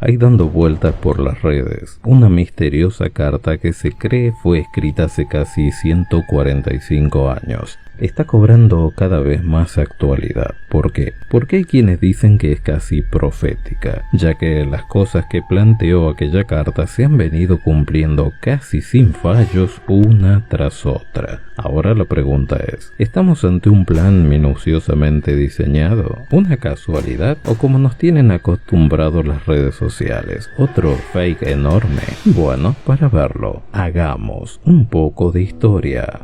hay dando vueltas por las redes una misteriosa carta que se cree fue escrita hace casi 145 años. Está cobrando cada vez más actualidad. ¿Por qué? Porque hay quienes dicen que es casi profética, ya que las cosas que planteó aquella carta se han venido cumpliendo casi sin fallos una tras otra. Ahora la pregunta es, ¿estamos ante un plan minuciosamente diseñado? ¿Una casualidad? ¿O como nos tienen acostumbrados las redes sociales? ¿Otro fake enorme? Bueno, para verlo, hagamos un poco de historia.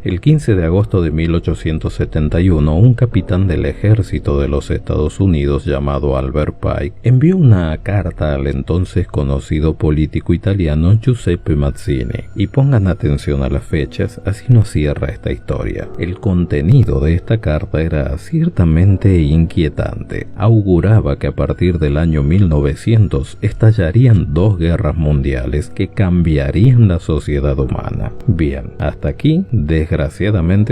El 15 de agosto de 1871, un capitán del ejército de los Estados Unidos llamado Albert Pike envió una carta al entonces conocido político italiano Giuseppe Mazzini. Y pongan atención a las fechas, así nos cierra esta historia. El contenido de esta carta era ciertamente inquietante. Auguraba que a partir del año 1900 estallarían dos guerras mundiales que cambiarían la sociedad humana. Bien, hasta aquí, desgraciadamente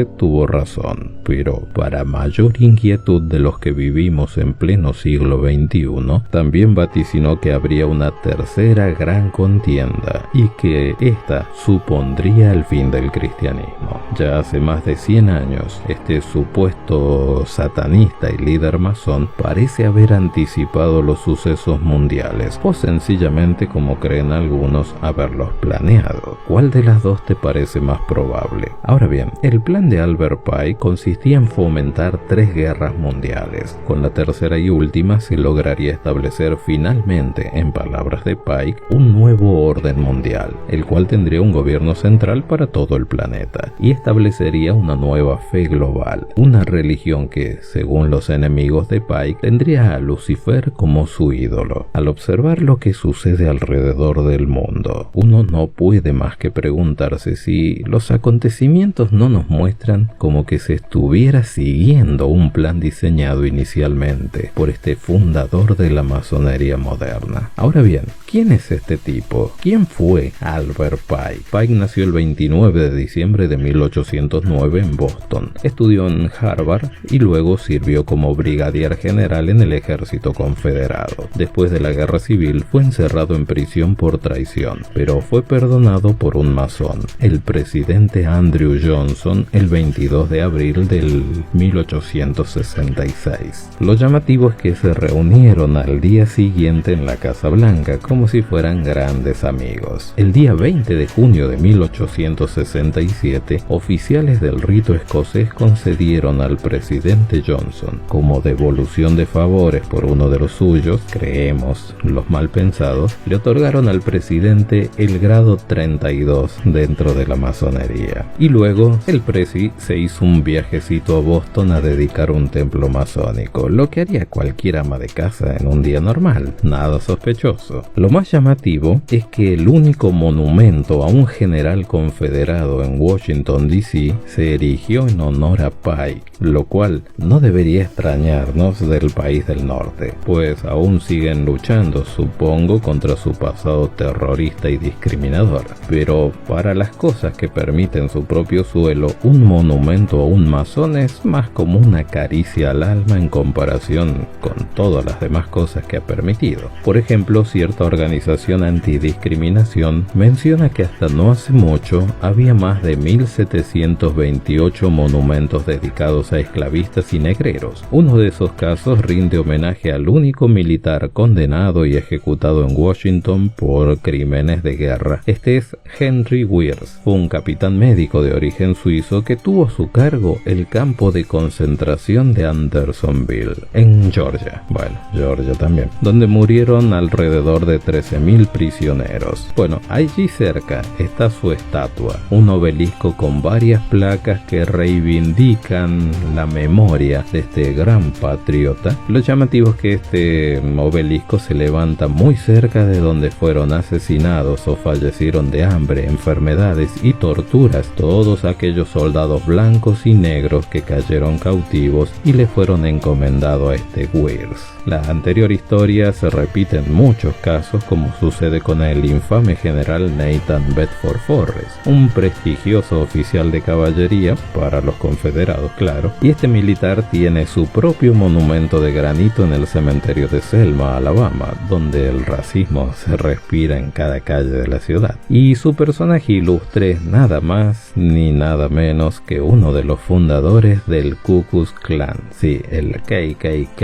tuvo razón, pero para mayor inquietud de los que vivimos en pleno siglo XXI, también vaticinó que habría una tercera gran contienda y que esta supondría el fin del cristianismo. Ya hace más de 100 años, este supuesto satanista y líder masón parece haber anticipado los sucesos mundiales, o sencillamente, como creen algunos, haberlos planeado. ¿Cuál de las dos te parece más probable? Ahora bien, el plan de Albert Pike consistía en fomentar 3 guerras mundiales. Con la tercera y última se lograría establecer finalmente, en palabras de Pike, un nuevo orden mundial, el cual tendría un gobierno central para todo el planeta y establecería una nueva fe global, una religión que, según los enemigos de Pike, tendría a Lucifer como su ídolo. Al observar lo que sucede alrededor del mundo, uno no puede más que preguntarse si los acontecimientos no nos muestran como que se estuviera siguiendo un plan diseñado inicialmente por este fundador de la masonería moderna. Ahora bien, ¿quién es este tipo? ¿Quién fue Albert Pike? Pike nació el 29 de diciembre de 1809 en Boston. Estudió en Harvard y luego sirvió como brigadier general en el ejército confederado. Después de la guerra civil fue encerrado en prisión por traición, pero fue perdonado por un masón, el presidente Andrew Johnson, el 22 de abril del 1866. Lo llamativo es que se reunieron al día siguiente en la Casa Blanca como si fueran grandes amigos. El día 20 de junio de 1867, oficiales del rito escocés concedieron al presidente Johnson, como devolución de favores por uno de los suyos, creemos los mal pensados, le otorgaron al presidente el grado 32 dentro de la masonería. Y luego el presi se hizo un viajecito a Boston a dedicar un templo masónico, lo que haría cualquier ama de casa en un día normal, nada sospechoso. Lo más llamativo es que el único monumento a un general confederado en Washington DC se erigió en honor a Pike, lo cual no debería extrañarnos del país del norte, pues aún siguen luchando, supongo, contra su pasado terrorista y discriminador. Pero para las cosas que permiten su propio suelo, un monumento a un masón es más como una caricia al alma en comparación con todas las demás cosas que ha permitido. Por ejemplo, cierta organización antidiscriminación menciona que hasta no hace mucho había más de 1728 monumentos dedicados a esclavistas y negreros. Uno de esos casos rinde homenaje al único militar condenado y ejecutado en Washington por crímenes de guerra. Este es Henry Wirz, un capitán médico de origen suizo que tuvo a su cargo el campo de concentración de Andersonville, en Georgia. Bueno, Georgia también, donde murieron alrededor de 13.000 prisioneros. Bueno, allí cerca está su estatua, un obelisco con varias placas que reivindican la memoria de este gran patriota. Lo llamativo es que este obelisco se levanta muy cerca de donde fueron asesinados o fallecieron de hambre, enfermedades y torturas todos aquellos soldados blancos y negros que cayeron cautivos y le fueron encomendados a este Wirth. La anterior historia se repite en muchos casos, como sucede con el infame general Nathan Bedford Forrest, un prestigioso oficial de caballería para los confederados, claro, y este militar tiene su propio monumento de granito en el cementerio de Selma, Alabama, donde el racismo se respira en cada calle de la ciudad. Y su personaje ilustre es nada más ni nada menos que uno de los fundadores del Ku Klux Klan, sí, el KKK,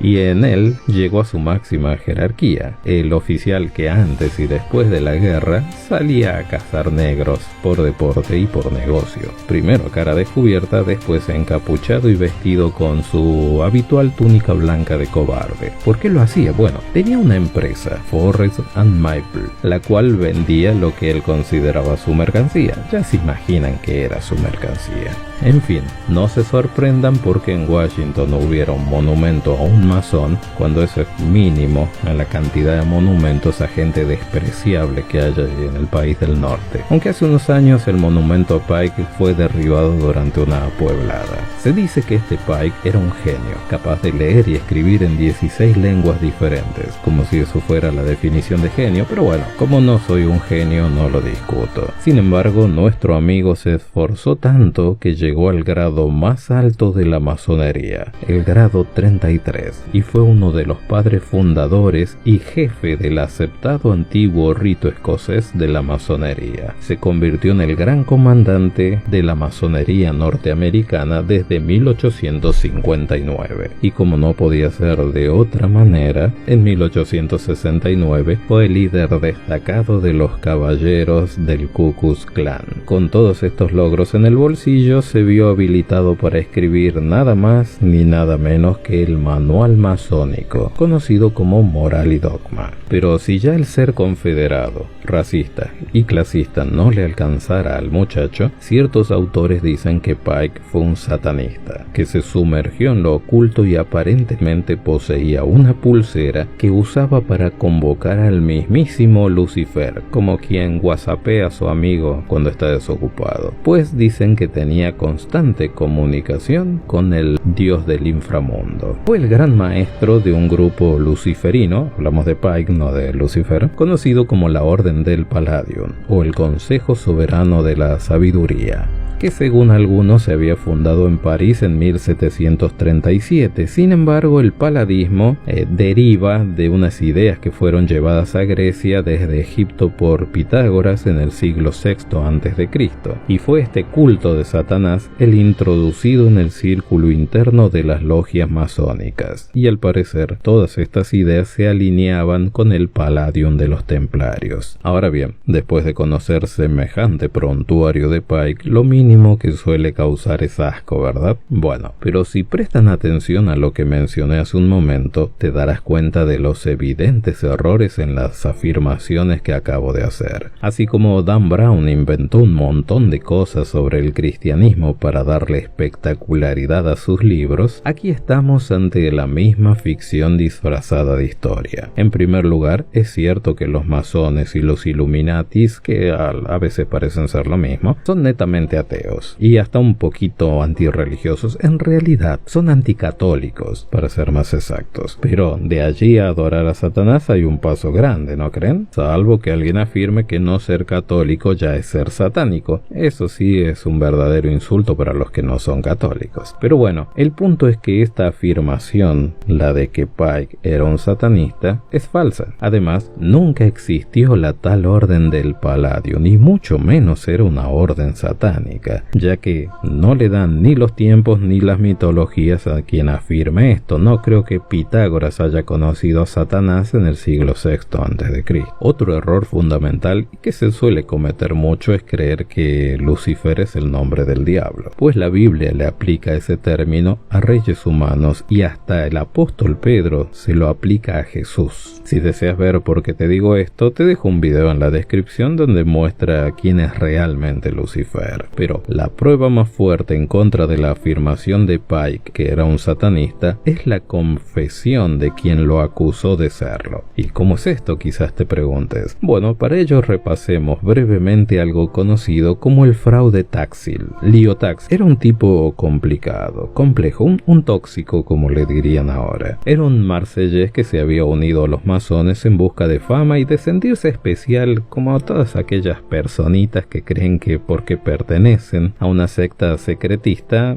y en él llegó a su máxima jerarquía, el oficial que antes y después de la guerra salía a cazar negros por deporte y por negocio, primero a cara descubierta, después encapuchado y vestido con su habitual túnica blanca de cobarde. ¿Por qué lo hacía? Bueno, tenía una empresa, Forrest and Maple, la cual vendía lo que él consideraba su mercancía. Ya se imaginan que era su mercancía. En fin, no se sorprendan porque en Washington hubiera un monumento a un masón, cuando eso es mínimo en la cantidad de monumentos a gente despreciable que hay en el país del norte. Aunque hace unos años el monumento a Pike fue derribado durante una pueblada. Se dice que este Pike era un genio, capaz de leer y escribir en 16 lenguas diferentes, como si eso fuera la definición de genio, pero bueno, como no soy un genio no lo discuto. Sin embargo, nuestro amigo se esforzó tanto que llegó al grado más alto de la masonería, el grado 33, y fue uno de los padres fundadores y jefe del aceptado antiguo rito escocés de la masonería. Se convirtió en el gran comandante de la masonería norteamericana desde 1859, y como no podía ser de otra manera, en 1869 fue el líder destacado de los caballeros del Ku Klux Klan. Con todos estos logros en el bolsillo, se vio habilitado para escribir nada más ni nada menos que el Manual Masónico, conocido como Moral y Dogma. Pero si ya el ser confederado, racista y clasista no le alcanzara al muchacho, ciertos autores dicen que Pike fue un satanista, que se sumergió en lo oculto y aparentemente poseía una pulsera que usaba para convocar al mismísimo Lucifer, como quien whatsappea a su amigo cuando está desocupado, pues dicen que tenía constante comunicación con el dios del inframundo. Fue el gran maestro de un grupo luciferino, hablamos de Pike, no de Lucifer, conocido como la Orden del Palladium, o el Consejo Soberano de la Sabiduría, que según algunos se había fundado en París en 1737. Sin embargo, el paladismo deriva de unas ideas que fueron llevadas a Grecia desde Egipto por Pitágoras en el siglo VI a.C., y fue este culto de Satanás el introducido en el círculo interno de las logias masónicas, y al parecer todas estas ideas se alineaban con el Palladium de los templarios. Ahora bien, después de conocer semejante prontuario de Pike, lo mínimo que suele causar es asco, ¿verdad? Bueno, pero si prestan atención a lo que mencioné hace un momento, te darás cuenta de los evidentes errores en las afirmaciones que acabo de hacer. Así como Dan Brown inventó un montón de cosas sobre el cristianismo para darle espectacularidad a sus libros, aquí estamos ante la misma ficción disfrazada de historia. En primer lugar, es cierto que los masones y los Illuminatis, que a veces parecen ser lo mismo, son netamente ateos y hasta un poquito antirreligiosos. En realidad son anticatólicos, para ser más exactos, pero de allí a adorar a Satanás hay un paso grande, ¿no creen? Salvo que alguien afirme que no ser católico ya es ser satánico. Eso sí es un verdadero insulto para los que no son católicos. Pero bueno, el punto es que esta afirmación, la de que Pike era un satanista, es falsa. Además, nunca existió la tal orden del Palladium, ni mucho menos era una orden satánica, ya que no le dan ni los tiempos ni las mitologías a quien afirme esto. No creo que Pitágoras haya conocido a Satanás en el siglo VI a.C. Otro error fundamental que se suele cometer mucho es creer que Lucifer es el nombre del diablo, pues la Biblia le aplica ese término a reyes humanos y hasta el apóstol Pedro se lo aplica a Jesús. Si deseas ver por qué te digo esto, te dejo un video en la descripción donde muestra quién es realmente Lucifer. Pero Pero la prueba más fuerte en contra de la afirmación de Pike que era un satanista es la confesión de quien lo acusó de serlo. ¿Y cómo es esto? Quizás te preguntes. Bueno, para ello repasemos brevemente algo conocido como el fraude Taxil. Leo Taxil era un tipo complicado, complejo, un tóxico como le dirían ahora. Era un marsellés que se había unido a los masones en busca de fama y de sentirse especial, como todas aquellas personitas que creen que porque pertenecen a una secta secretista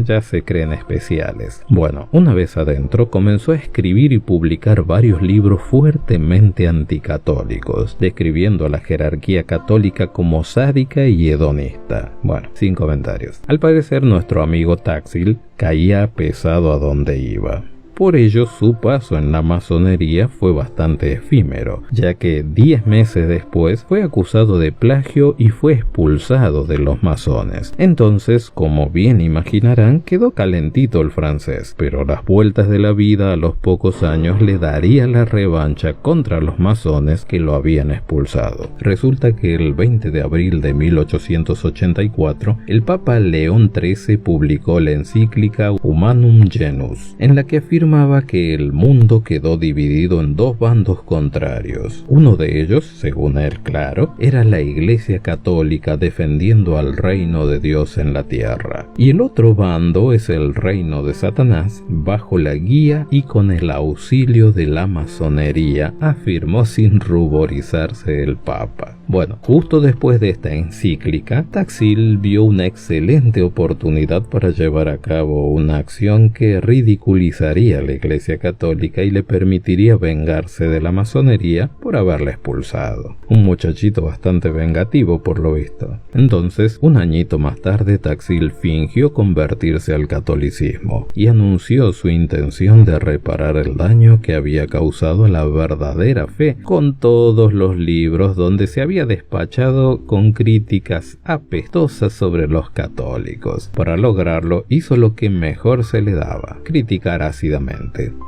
ya se creen especiales. Bueno, una vez adentro comenzó a escribir y publicar varios libros fuertemente anticatólicos, describiendo a la jerarquía católica como sádica y hedonista. Bueno, sin comentarios. Al parecer nuestro amigo Taxil caía pesado a donde iba. Por ello, su paso en la masonería fue bastante efímero, ya que 10 meses después fue acusado de plagio y fue expulsado de los masones. Entonces, como bien imaginarán, quedó calentito el francés, pero las vueltas de la vida a los pocos años le daría la revancha contra los masones que lo habían expulsado. Resulta que el 20 de abril de 1884, el Papa León XIII publicó la encíclica Humanum Genus, en la que afirmaba que el mundo quedó dividido en dos bandos contrarios. Uno de ellos, según él claro, era la Iglesia Católica defendiendo al reino de Dios en la tierra. Y el otro bando es el reino de Satanás, bajo la guía y con el auxilio de la masonería, afirmó sin ruborizarse el Papa. Bueno, justo después de esta encíclica, Taxil vio una excelente oportunidad para llevar a cabo una acción que ridiculizaría a la Iglesia Católica y le permitiría vengarse de la masonería por haberla expulsado. Un muchachito bastante vengativo por lo visto. Entonces, un añito más tarde, Taxil fingió convertirse al catolicismo y anunció su intención de reparar el daño que había causado a la verdadera fe con todos los libros donde se había despachado con críticas apestosas sobre los católicos. Para lograrlo, hizo lo que mejor se le daba: criticar ácidamente,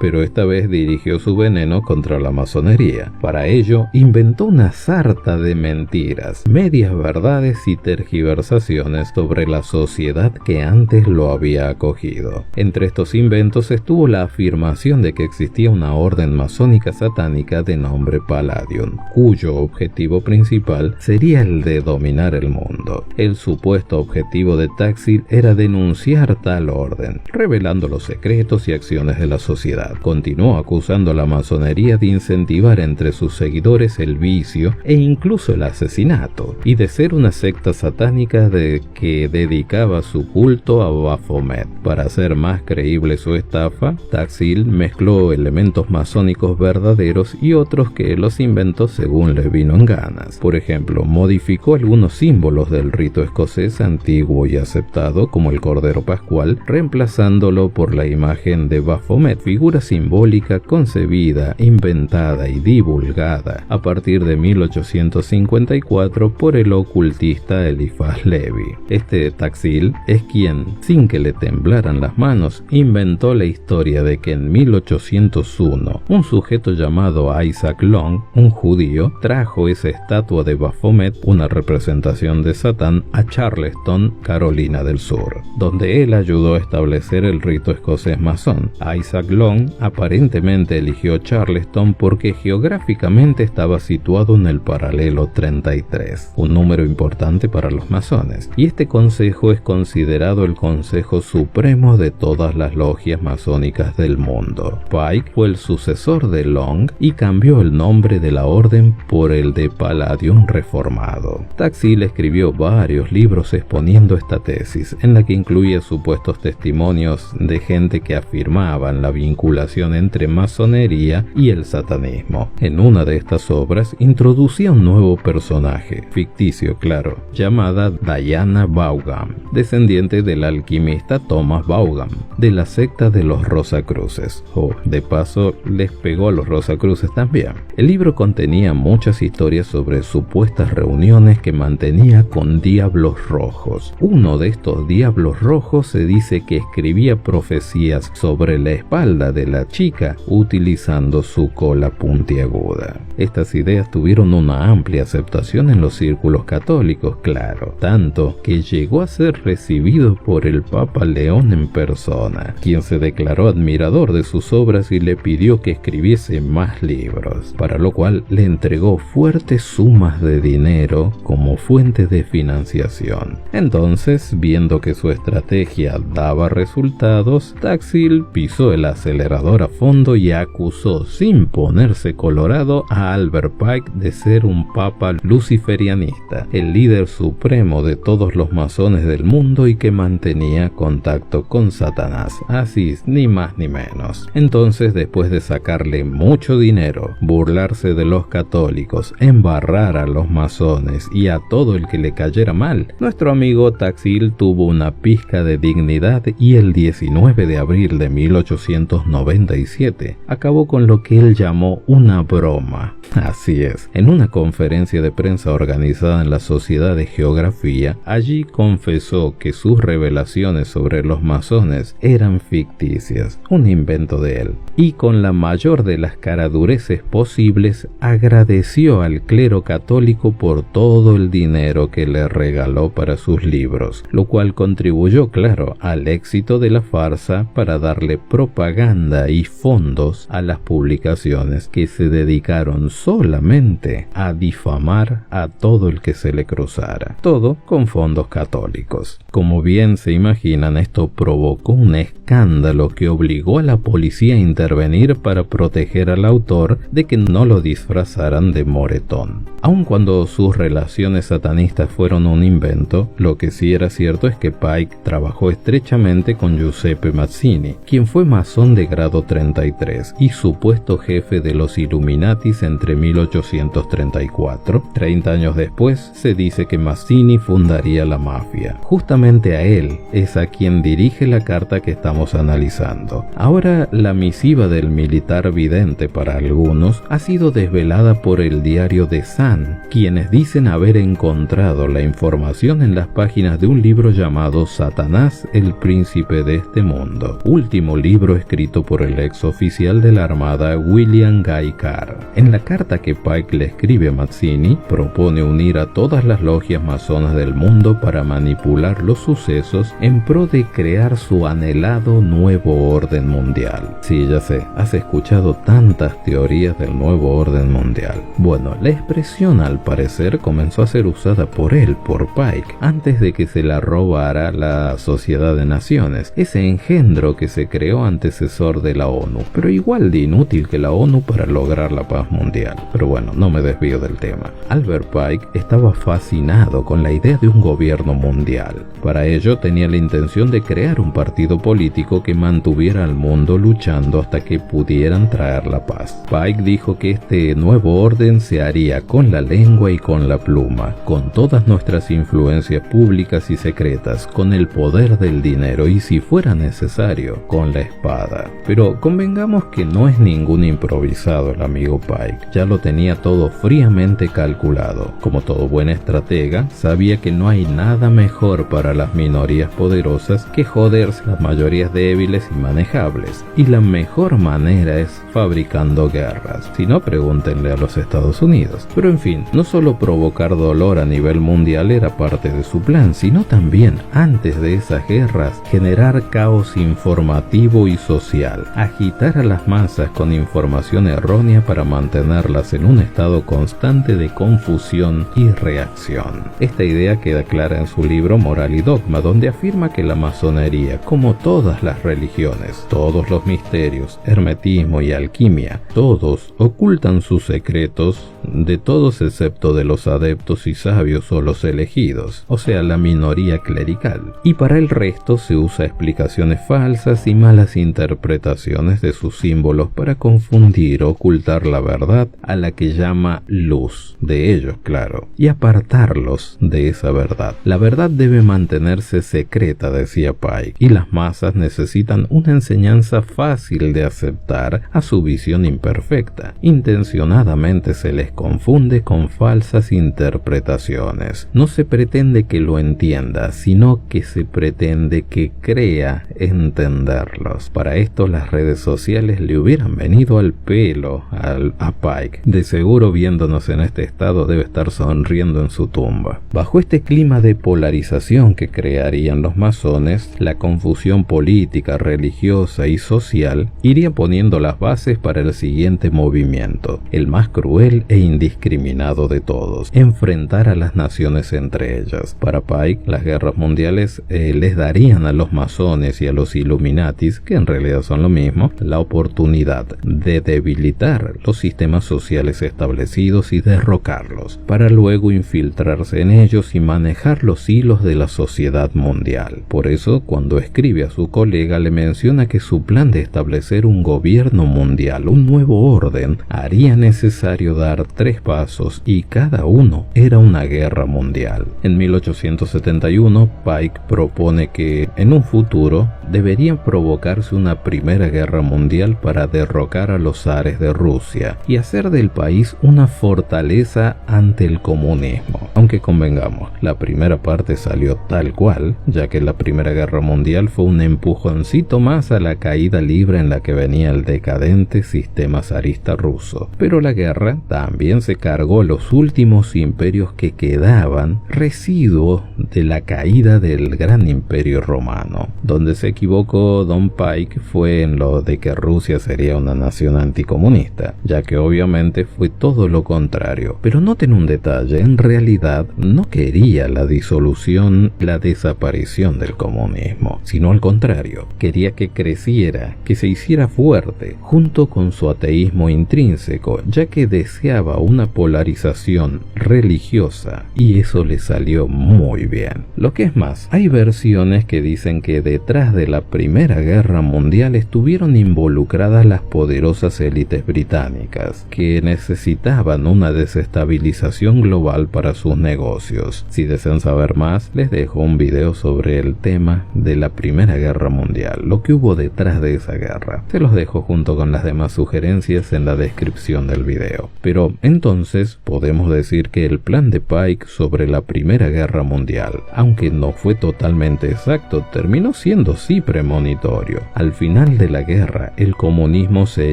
pero esta vez dirigió su veneno contra la masonería. Para ello, inventó una sarta de mentiras, medias verdades y tergiversaciones sobre la sociedad que antes lo había acogido. Entre estos inventos estuvo la afirmación de que existía una orden masónica satánica de nombre Palladium, cuyo objetivo principal sería el de dominar el mundo. El supuesto objetivo de Taxil era denunciar tal orden, revelando los secretos y acciones de la sociedad. Continuó acusando a la masonería de incentivar entre sus seguidores el vicio e incluso el asesinato, y de ser una secta satánica de que dedicaba su culto a Baphomet. Para hacer más creíble su estafa, Taxil mezcló elementos masónicos verdaderos y otros que los inventó según le vino en ganas. Por ejemplo, modificó algunos símbolos del rito escocés antiguo y aceptado, como el Cordero Pascual, reemplazándolo por la imagen de Baphomet, figura simbólica concebida, inventada y divulgada a partir de 1854 por el ocultista Eliphas Levi. Este Taxil es quien, sin que le temblaran las manos, inventó la historia de que en 1801 un sujeto llamado Isaac Long, un judío, trajo esa estatua de Baphomet, una representación de Satán, a Charleston, Carolina del Sur, donde él ayudó a establecer el rito escocés masón. Isaac Long aparentemente eligió Charleston porque geográficamente estaba situado en el paralelo 33, un número importante para los masones, y este consejo es considerado el consejo supremo de todas las logias masónicas del mundo. Pike fue el sucesor de Long y cambió el nombre de la orden por el de Palladium reformado. Taxil escribió varios libros exponiendo esta tesis, en la que incluía supuestos testimonios de gente que afirmaban la vinculación entre masonería y el satanismo. En una de estas obras introducía un nuevo personaje, ficticio claro, llamada Diana Vaughan, descendiente del alquimista Thomas Vaughan, de la secta de los Rosacruces. De paso les pegó a los Rosacruces también. El libro contenía muchas historias sobre su supuestas reuniones que mantenía con diablos rojos. Uno de estos diablos rojos se dice que escribía profecías sobre la espalda de la chica utilizando su cola puntiaguda. Estas ideas tuvieron una amplia aceptación en los círculos católicos, claro, tanto que llegó a ser recibido por el Papa León en persona, quien se declaró admirador de sus obras y le pidió que escribiese más libros, para lo cual le entregó fuertes sumas de dinero como fuente de financiación. Entonces, viendo que su estrategia daba resultados, Taxil pisó el acelerador a fondo y acusó, sin ponerse colorado, a Albert Pike de ser un papa luciferianista, el líder supremo de todos los masones del mundo y que mantenía contacto con Satanás, así ni más ni menos. Entonces, después de sacarle mucho dinero, burlarse de los católicos, embarrar a los masones y a todo el que le cayera mal, nuestro amigo Taxil tuvo una pizca de dignidad y el 19 de abril de 1897 acabó con lo que él llamó una broma. Así es, en una conferencia de prensa organizada en la Sociedad de Geografía, allí confesó que sus revelaciones sobre los masones eran ficticias, un invento de él, y con la mayor de las caradureces posibles agradeció al clero católico por todo el dinero que le regaló para sus libros, lo cual contribuyó, claro, al éxito de la farsa para darle propaganda y fondos a las publicaciones que se dedicaron solamente a difamar a todo el que se le cruzara, todo con fondos católicos. Como bien se imaginan, esto provocó un escándalo que obligó a la policía a intervenir para proteger al autor de que no lo disfrazaran de moretón. Aun cuando sus relaciones satanistas fueron un invento, lo que sí era cierto es que Pike trabajó estrechamente con Giuseppe Mazzini, quien fue masón de grado 33 y supuesto jefe de los Illuminatis entre 1834. 30 años después, se dice que Mazzini fundaría la mafia. Justamente a él es a quien dirige la carta que estamos analizando. Ahora, la misiva del militar vidente para algunos ha sido desvelada por el diario The Sun, quienes dicen haber encontrado la información en las páginas de un libro llamado Satanás, el príncipe de este mundo, último libro escrito por el ex oficial de la Armada William Guy Carr. En la carta que Pike le escribe a Mazzini, propone unir a todas las logias masonas del mundo para manipular los sucesos en pro de crear su anhelado nuevo orden mundial. Sí, ya sé, has escuchado tantas teorías del nuevo orden mundial. Bueno, la expresión al parecer comenzó a ser usada por él, por Pike, antes de que se la robara la Sociedad de Naciones, ese engendro que se creó antecesor de la ONU, pero igual de inútil que la ONU para lograr la paz mundial. Pero bueno, no me desvío del tema. Albert Pike estaba fascinado con la idea de un gobierno mundial. Para ello tenía la intención de crear un partido político que mantuviera al mundo luchando hasta que pudieran traer la paz. Pike dijo que este nuevo orden se haría con la lengua y con la pluma, con todas nuestras influencias públicas y secretas, con el poder del dinero y, si fuera necesario, con la espada. Pero convengamos que no es ningún improvisado el amigo Pike, ya lo tenía todo fríamente calculado. Como todo buen estratega, sabía que no hay nada mejor para las minorías poderosas que joderse las mayorías débiles y manejables, y la mejor manera es fabricando guerras. Si no, pregúntenle a los Estados Unidos. Pero en fin, no solo provocar dolor a nivel mundial era parte de su plan, sino también, antes de esas guerras, generar caos informativo y social, agitar a las masas con información errónea para mantenerlas en un estado constante de confusión y reacción. Esta idea queda clara en su libro Moral y Dogma, donde afirma que la masonería, como todas las religiones, todos los misterios, hermetismo y alquimia, todos ocultan sus secretos de todos excepto de los adeptos y sabios o los elegidos, o sea, la minoría clerical, y para el resto se usa explicaciones falsas y malas interpretaciones de sus símbolos para confundir o ocultar la verdad a la que llama luz, de ellos claro, y apartarlos de esa verdad. La verdad debe mantenerse secreta, decía Pike, y las masas necesitan una enseñanza fácil de aceptar a su visión imperfecta. Intencionadamente se les confunde con falsas interpretaciones. No se pretende que lo entienda, sino que se pretende que crea entenderlos. Para esto las redes sociales le hubieran venido al pelo a Pike. De seguro, viéndonos en este estado, debe estar sonriendo en su tumba. Bajo este clima de polarización que crearían los masones, la confusión política, religiosa y social iría poniendo las bases para el siguiente movimiento, el más cruel e indiscriminado de todos: enfrentar a las naciones entre ellas. Para Pike, las guerras mundiales les darían a los masones y a los Illuminatis, que en realidad son lo mismo, la oportunidad de debilitar los sistemas sociales establecidos y derrocarlos, para luego infiltrarse en ellos y manejar los hilos de la sociedad mundial. Por eso, cuando escribe a su colega, le menciona que su plan de establecer un gobierno mundial, un nuevo orden, haría necesario dar 3 pasos, y cada uno era una guerra mundial. En 1871, Pike propone que en un futuro debería provocarse una primera guerra mundial para derrocar a los zares de Rusia y hacer del país una fortaleza ante el comunismo. Aunque convengamos, la primera parte salió tal cual, ya que la Primera Guerra Mundial fue un empujoncito más a la caída libre en la que venía el decadente sistema zarista ruso. Pero la guerra también se cargó los últimos imperios que quedaban, residuos de la caída del gran imperio romano. Donde se equivocó Don Pike fue en lo de que Rusia sería una nación anticomunista, ya que obviamente fue todo lo contrario. Pero noten un detalle: en realidad no quería la disolución, la desaparición del comunismo, sino al contrario, quería que creciera, que se hiciera fuerte, junto con su ateísmo intrínseco, ya que deseaba una polarización religiosa, y eso le salió muy bien. Lo que es más, hay versiones que dicen que detrás de la Primera Guerra Mundial estuvieron involucradas las poderosas élites británicas, que necesitaban una desestabilización global para sus negocios. Si desean saber más, les dejo un video sobre el tema de la Primera Guerra Mundial, lo que hubo detrás de esa guerra. Se los dejo junto con las demás sugerencias en la descripción del video. Pero entonces podemos decir que el plan de Pike sobre la Primera Guerra Mundial, aunque no fue totalmente exacto, terminó siendo sí premonitorio. Al final de la guerra, el comunismo se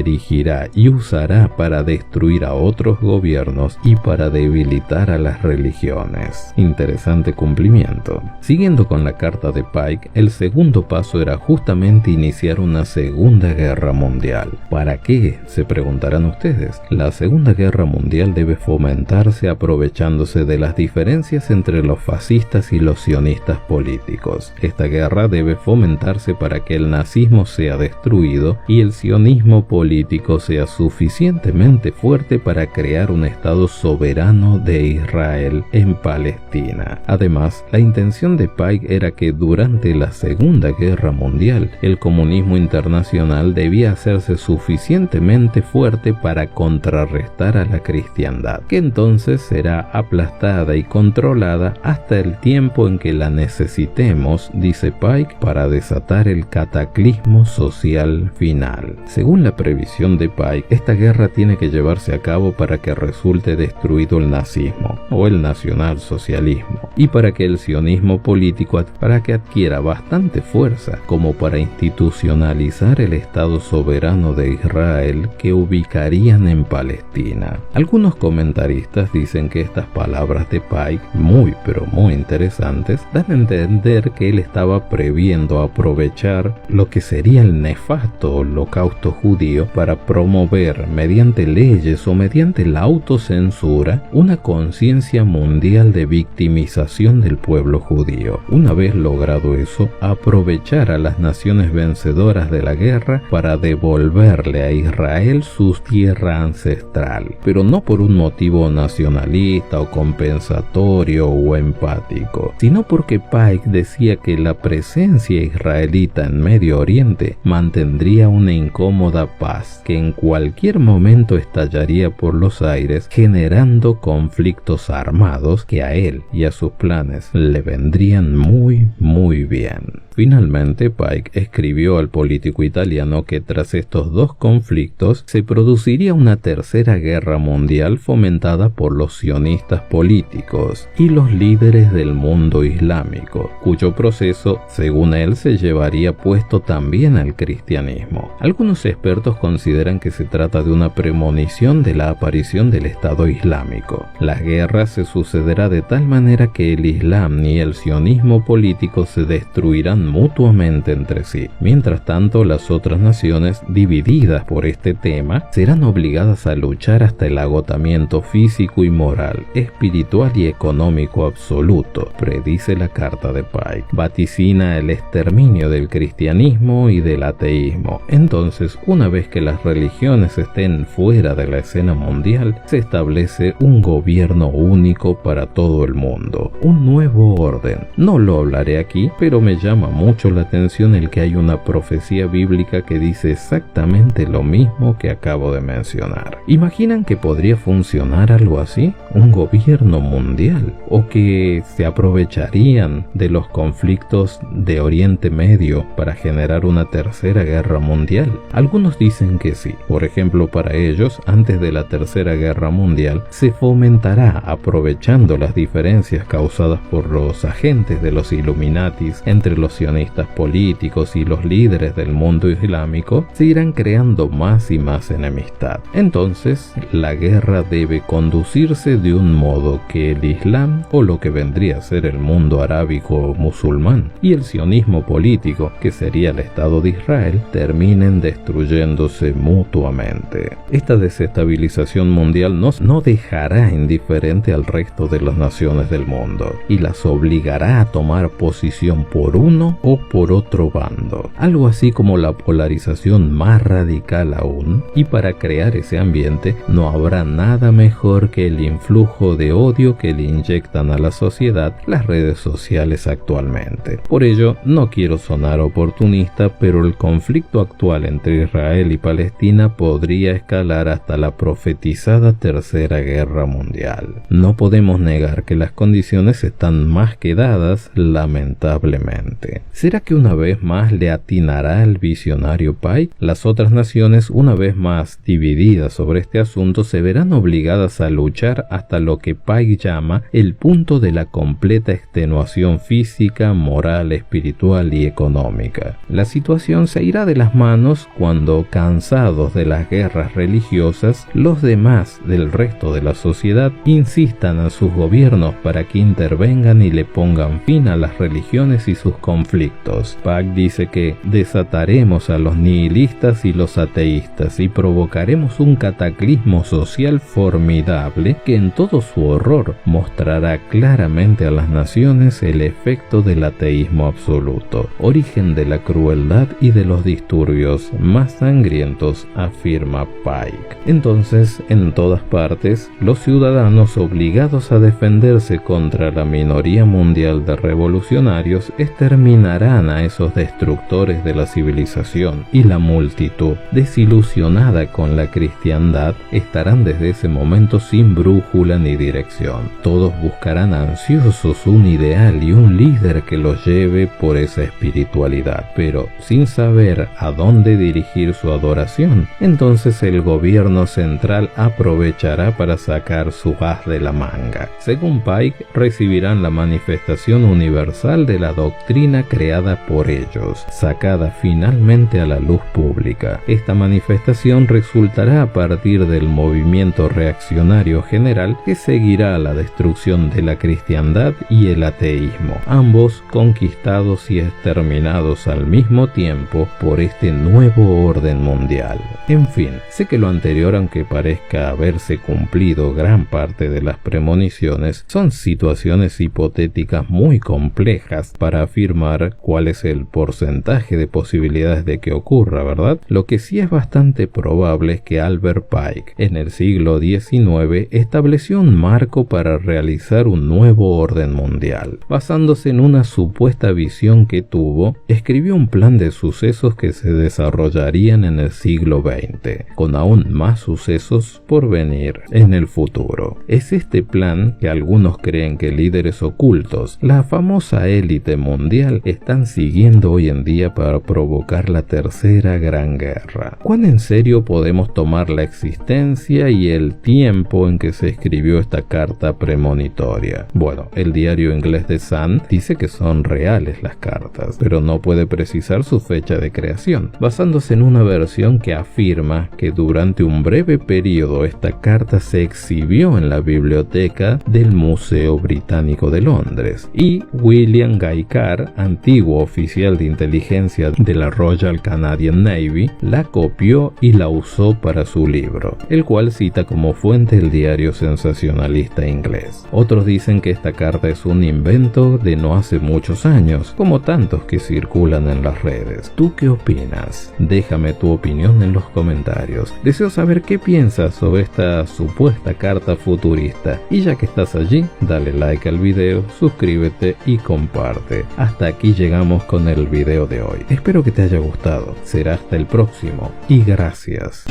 erigirá y usará para destruir a otros gobiernos y para debilitar a las religiones. Interesante cumplimiento. Siguiendo con la carta de Pike, el segundo paso era justamente iniciar una Segunda Guerra Mundial. ¿Para qué?, se preguntarán ustedes. La Segunda Guerra Mundial debe fomentarse aprovechándose de las diferencias entre los fascistas y los sionistas políticos. Esta guerra debe fomentarse para que el nazismo sea destruido y el sionismo político sea suficientemente fuerte para crear un Estado soberano de Israel en Palestina. Además, la intención de Pike era que durante la Segunda Guerra Mundial, el comunismo internacional debía hacerse suficientemente fuerte para contrarrestar a la cristiandad, que entonces será aplastada y controlada hasta el tiempo en que la necesitemos, dice Pike, para desatar el cataclismo social final. Según la previsión de Pike, esta guerra tiene que llevarse a cabo para que resulte destruido el nazismo o el nacionalsocialismo, y para que el sionismo político adquiera bastante fuerza como para institucionalizar el Estado soberano de Israel que ubicarían en Palestina. Algunos comentaristas dicen que estas palabras de Pike, muy pero muy interesantes, dan a entender que él estaba previendo aprovechar lo que sería el nefasto holocausto judío para promover mediante leyes o mediante la autocensura una conciencia mundial de victimización del pueblo judío. Una vez logrado eso, aprovechar a las naciones vencedoras de la guerra para devolverle a Israel su tierra ancestral, pero no por un motivo nacionalista o compensatorio o empático, sino porque Pike decía que la presencia israelita en Medio Oriente mantendría una incómoda paz que en cualquier momento estallaría por los aires, generando conflictos armados que a él y a sus planes le vendrían muy bien. Finalmente, Pike escribió al político italiano que tras estos dos conflictos se produciría una tercera guerra mundial fomentada por los sionistas políticos y los líderes del mundo islámico, cuyo proceso, según él, se llevaría puesto también al cristianismo. Algunos expertos consideran que se trata de una premonición de la aparición del Estado Islámico. La guerra se sucederá de tal manera que el Islam y el sionismo político se destruirán mutuamente entre sí. Mientras tanto, las otras naciones, divididas por este tema, serán obligadas a luchar hasta el agotamiento físico y moral, espiritual y económico absoluto, predice la carta de Pike. Vaticina el exterminio del cristianismo y del ateísmo. Entonces, una vez que las religiones estén fuera de la escena mundial, se establece un gobierno único para todo el mundo, un nuevo orden. No lo hablaré aquí, pero me llama mucho la atención el que hay una profecía bíblica que dice exactamente lo mismo que acabo de mencionar. ¿Imaginan que podría funcionar algo así? ¿Un gobierno mundial? ¿O que se aprovecharían de los conflictos de Oriente Medio para generar una tercera guerra mundial? Algunos dicen que sí. Por ejemplo, para ellos, antes de la tercera guerra mundial, se fomentará, aprovechando las diferencias causadas por los agentes de los Illuminatis entre los sionistas políticos y los líderes del mundo islámico, se irán creando más y más enemistad. Entonces, la guerra debe conducirse de un modo que el Islam, o lo que vendría a ser el mundo arábico musulmán, y el sionismo político, que sería el Estado de Israel, terminen destruyéndose mutuamente. Esta desestabilización mundial no dejará indiferente al resto de las naciones del mundo y las obligará a tomar posición por uno o por otro bando, algo así como la polarización más radical aún, y para crear ese ambiente no habrá nada mejor que el influjo de odio que le inyectan a la sociedad las redes sociales actualmente. Por ello, no quiero sonar oportunista, pero el conflicto actual entre Israel y Palestina podría escalar hasta la profetizada Tercera Guerra Mundial. No podemos negar que las condiciones están más que dadas, lamentablemente. ¿Será que una vez más le atinará el visionario Pike? Las otras naciones, una vez más divididas sobre este asunto, se verán obligadas a luchar hasta lo que Pike llama el punto de la completa extenuación física, moral, espiritual y económica. La situación se irá de las manos cuando, cansados de las guerras religiosas, los demás del resto de la sociedad insistan a sus gobiernos para que intervengan y le pongan fin a las religiones y sus conflictos. Pike dice que desataremos a los nihilistas y los ateístas y provocaremos un cataclismo social formidable que en todo su horror mostrará claramente a las naciones el efecto del ateísmo absoluto, origen de la crueldad y de los disturbios más sangrientos, afirma Pike. Entonces, en todas partes, los ciudadanos obligados a defenderse contra la minoría mundial de revolucionarios exterminarán a esos destructores de la civilización, y la multitud, desilusionada con la cristiandad, estarán desde ese momento sin brújula ni dirección. Todos buscarán ansiosos un ideal y un líder que los lleve por esa espiritualidad, pero sin saber a dónde dirigir su adoración. Entonces el gobierno central aprovechará para sacar su as de la manga. Según Pike, recibirán la manifestación universal de la doctrina creada por ellos, sacada finalmente a la luz pública. Esta manifestación resultará a partir del movimiento reaccionario general que seguirá la destrucción de la cristiandad y el ateísmo, ambos conquistados y exterminados al mismo tiempo por este nuevo orden mundial. En fin, sé que lo anterior, aunque parezca haberse cumplido gran parte de las premoniciones, son situaciones hipotéticas muy complejas para afirmar cuál es el porcentaje de posibilidades de que ocurra, ¿verdad? Lo que sí es bastante probable es que Albert Pike, en el siglo XIX, estableció un marco para realizar un nuevo orden mundial. Basándose en una supuesta visión que tuvo, escribió un plan de sucesos que se desarrollarían en el siglo XX, con aún más sucesos por venir en el futuro. Es este plan que algunos creen que líderes ocultos, la famosa élite mundial, están siguiendo hoy en día para provocar la tercera gran guerra. ¿Cuán en serio podemos tomar la existencia y el tiempo en que se escribió esta carta premonitoria? Bueno, el diario inglés The Sun dice que son reales las cartas, pero no puede precisar su fecha de creación, basándose en una versión que afirma que durante un breve periodo esta carta se exhibió en la biblioteca del Museo Británico de Londres y William Guy Carr, antiguo oficial de inteligencia de la Royal Canadian Navy, la copió y la usó para su libro, el cual cita como fuente el diario sensacionalista inglés. Otros dicen que esta carta es un invento de no hace muchos años, como tantos que circulan en las redes. ¿Tú qué opinas? Déjame tu opinión en los comentarios. Deseo saber qué piensas sobre esta supuesta carta futurista. Y ya que estás allí, dale like al video, suscríbete y comparte. Hasta aquí llegamos con el video de hoy. Espero que te haya gustado. Será hasta el próximo y gracias.